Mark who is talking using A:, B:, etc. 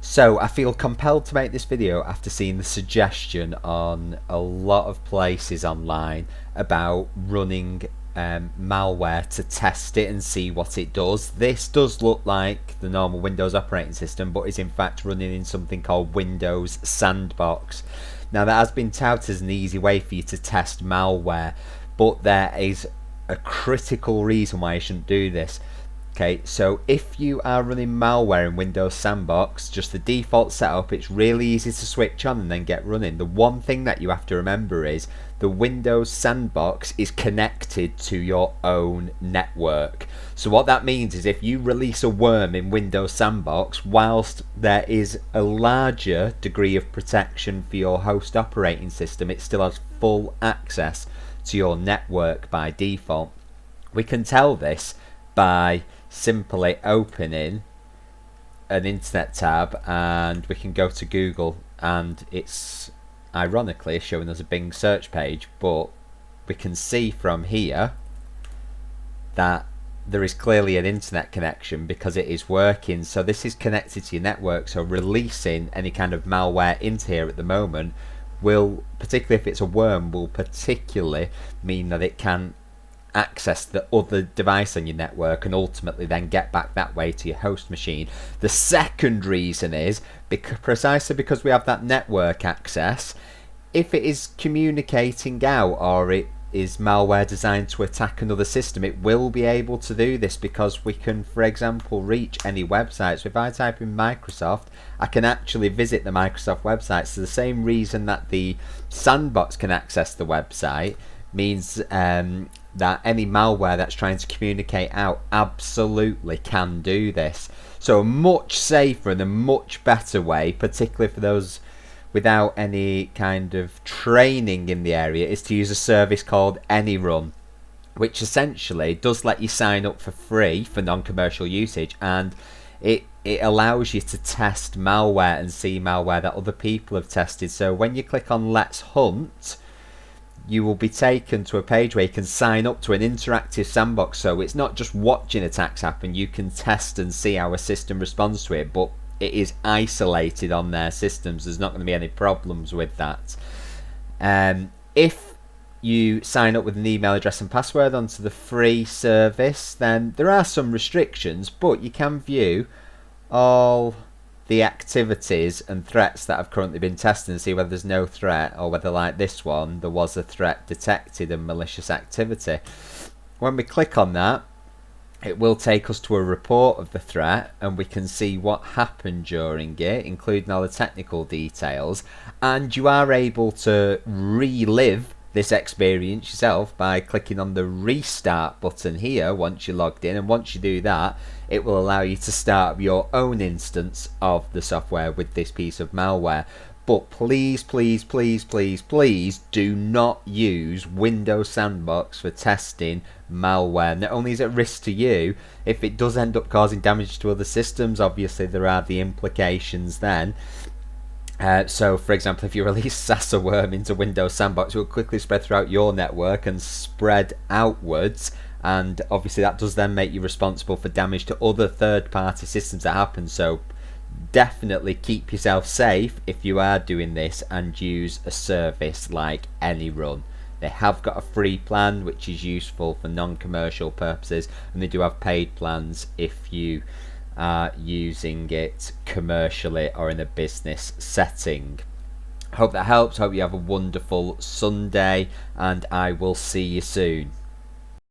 A: So I feel compelled to make this video after seeing the suggestion on a lot of places online about running malware to test it and see what it does. This does look like the normal Windows operating system, but is in fact running in something called Windows Sandbox. Now that has been touted as an easy way for you to test malware, but there is a critical reason why you shouldn't do this. Okay, so if you are running malware in Windows Sandbox, just the default setup, it's really easy to switch on and then get running. The one thing that you have to remember is the Windows Sandbox is connected to your own network. So what that means is if you release a worm in Windows Sandbox, whilst there is a larger degree of protection for your host operating system, it still has full access to your network by default. We can tell this by simply opening an internet tab, and we can go to Google, and it's ironically showing us a Bing search page, but we can see from here that there is clearly an internet connection because it is working. So this is connected to your network, so releasing any kind of malware into here at the moment will, particularly if it's a worm, will particularly mean that it can access the other device on your network and ultimately then get back that way to your host machine. The second reason is precisely because we have that network access. If it is communicating out, or it is malware designed to attack another system, it will be able to do this because we can, for example, reach any website. So if I type in Microsoft, I can actually visit the Microsoft website. So the same reason that the sandbox can access the website means that any malware that's trying to communicate out absolutely can do this. So a much safer and a much better way, particularly for those without any kind of training in the area, is to use a service called AnyRun, which essentially does let you sign up for free for non-commercial usage, and it allows you to test malware and see malware that other people have tested. So when you click on Let's Hunt, you will be taken to a page where you can sign up to an interactive sandbox. So it's not just watching attacks happen, you can test and see how a system responds to it, but it is isolated on their systems. There's not going to be any problems with that. If you sign up with an email address and password onto the free service, then there are some restrictions, but you can view all the activities and threats that have currently been tested and see whether there's no threat, or whether, like this one, there was a threat detected and malicious activity. When we click on that, it will take us to a report of the threat, and we can see what happened during it, including all the technical details, and you are able to relive this experience yourself by clicking on the restart button here once you're logged in, and once you do that, it will allow you to start your own instance of the software with this piece of malware. But please, please, please, please, please do not use Windows Sandbox for testing malware. Not only is it risk to you, if it does end up causing damage to other systems, obviously there are the implications then. So for example, if you release Sasa worm into Windows Sandbox, it will quickly spread throughout your network and spread outwards, and obviously that does then make you responsible for damage to other third-party systems that happen. So definitely keep yourself safe if you are doing this, and use a service like AnyRun. They have got a free plan which is useful for non-commercial purposes, and they do have paid plans if you are using it commercially or in a business setting. Hope that helps. Hope you have a wonderful Sunday, and I will see you soon.